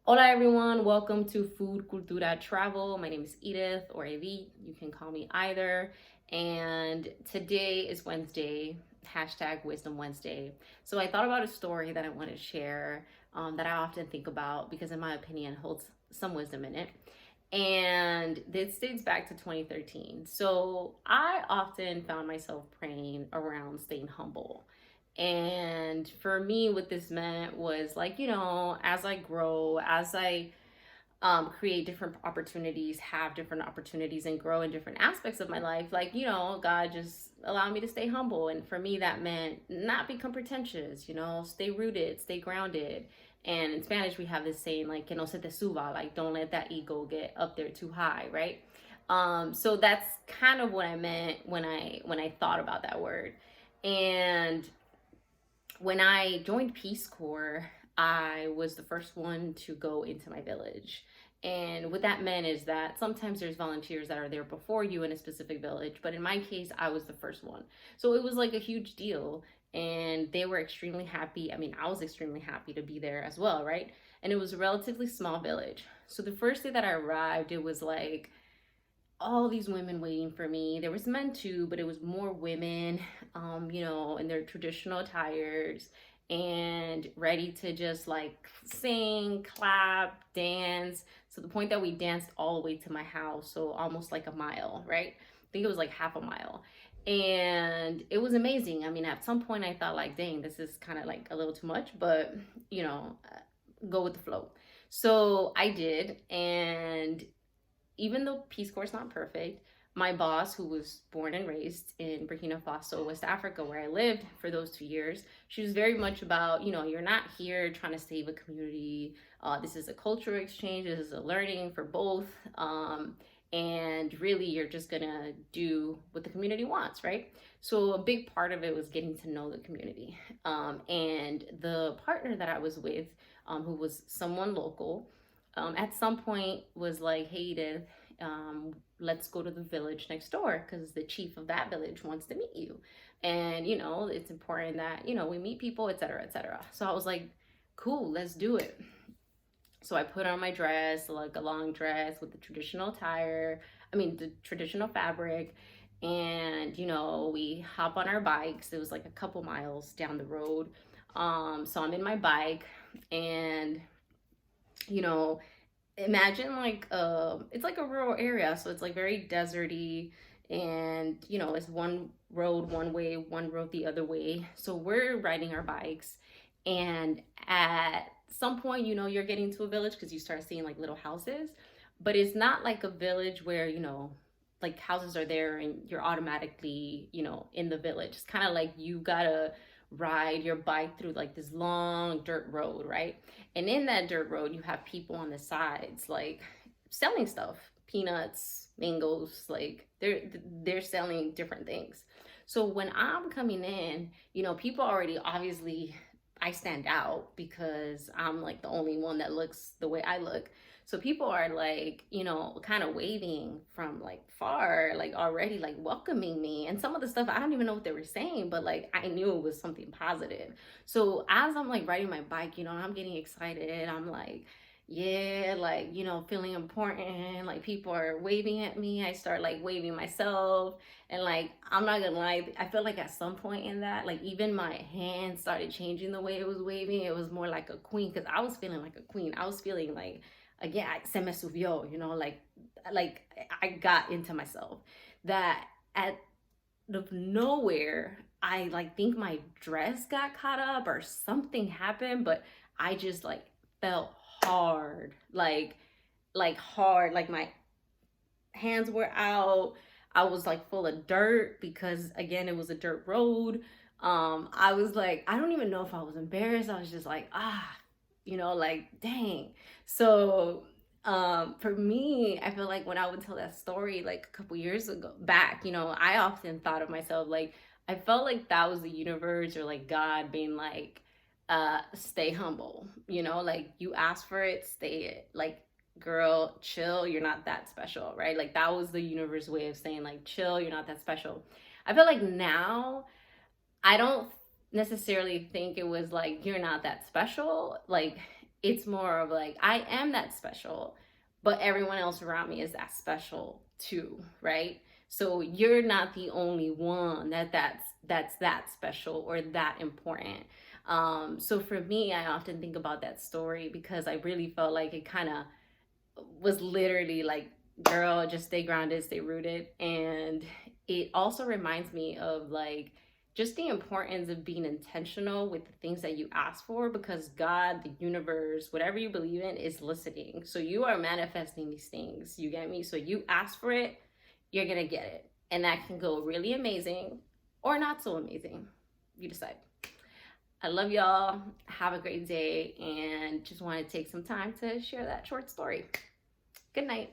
Hola everyone, welcome to Food.Cultura.Travel. My name is Edith or Evie, you can call me either. And today is Wednesday, hashtag Wisdom Wednesday. So I thought about a story that I want to share that I often think about because, in my opinion, holds some wisdom in it. And this dates back to 2013. So I often found myself praying around staying humble. And for me, what this meant was like, as I grow, as I create different opportunities, have different opportunities, and grow in different aspects of my life, like, God just allowed me to stay humble. And for me, that meant not become pretentious, stay rooted, stay grounded. And in Spanish, we have this saying, like, que no se te suba, like, don't let that ego get up there too high, right? So that's kind of what I meant when I thought about that word. And when I joined Peace Corps, I was the first one to go into my village. And what that meant is that sometimes there's volunteers that are there before you in a specific village, but in my case, I was the first one. So it was like a huge deal. And they were extremely happy. I mean, I was extremely happy to be there as well, right? And it was a relatively small village. So the first day that I arrived, it was like all these women waiting for me. There was men too, but it was more women, in their traditional attires and ready to just like sing, clap, dance. So the point that we danced all the way to my house, so almost like a mile, right? I think it was like half a mile. And it was amazing. I mean, at some point I thought like, dang, this is kind of like a little too much, but go with the flow. So I did, and even though Peace Corps is not perfect, my boss, who was born and raised in Burkina Faso, West Africa, where I lived for those 2 years, she was very much about, you're not here trying to save a community. This is a cultural exchange. This is a learning for both. And really, you're just going to do what the community wants, right? So a big part of it was getting to know the community. And the partner that I was with, who was someone local, at some point was like, hey, Edith, let's go to the village next door because the chief of that village wants to meet you. And, it's important that, we meet people, et cetera, et cetera. So I was like, cool, let's do it. So I put on my dress, like a long dress with the traditional attire, the traditional fabric. And, we hop on our bikes. It was like a couple miles down the road. So I'm in my bike and, you know, imagine like it's like a rural area, so it's like very deserty, and it's one road one way, one road the other way. So we're riding our bikes, and at some point, you're getting to a village because you start seeing like little houses, but it's not like a village where like houses are there and you're automatically in the village. It's kind of like you gotta ride your bike through like this long dirt road, right? And in that dirt road, you have people on the sides, like selling stuff, peanuts, mangoes, like they're selling different things. So when I'm coming in, people already obviously, I stand out because I'm like the only one that looks the way I look. So people are like, kind of waving from like far, like already like welcoming me. And some of the stuff, I don't even know what they were saying, but like I knew it was something positive. So as I'm like riding my bike, I'm getting excited. I'm like, yeah, like, feeling important. Like people are waving at me. I start like waving myself. And like, I'm not gonna lie, I feel like at some point in that, like even my hands started changing the way it was waving. It was more like a queen because I was feeling like a queen. I was feeling like, again, se me subió, like I got into myself. That out of nowhere, I like think my dress got caught up or something happened, but I just like felt hard, like hard, like my hands were out. I was like full of dirt because again it was a dirt road. I was like, I don't even know if I was embarrassed. I was just like, like dang. So for me, I feel like when I would tell that story like a couple years ago back, I often thought of myself like, I felt like that was the universe or like God being like, stay humble, like you ask for it, stay it. Like, girl, chill, you're not that special, right? Like that was the universe way of saying like, chill, you're not that special. I feel like now I don't necessarily think it was like you're not that special. Like It's more of like, I am that special, but everyone else around me is that special too, right? So you're not the only one that's that special or that important. So for me, I often think about that story because I really felt like it kind of was literally like, girl, just stay grounded, stay rooted. And it also reminds me of like just the importance of being intentional with the things that you ask for, because God, the universe, whatever you believe in, is listening. So you are manifesting these things. You get me? So you ask for it, you're gonna get it. And that can go really amazing or not so amazing. You decide. I love y'all. Have a great day, and just want to take some time to share that short story. Good night.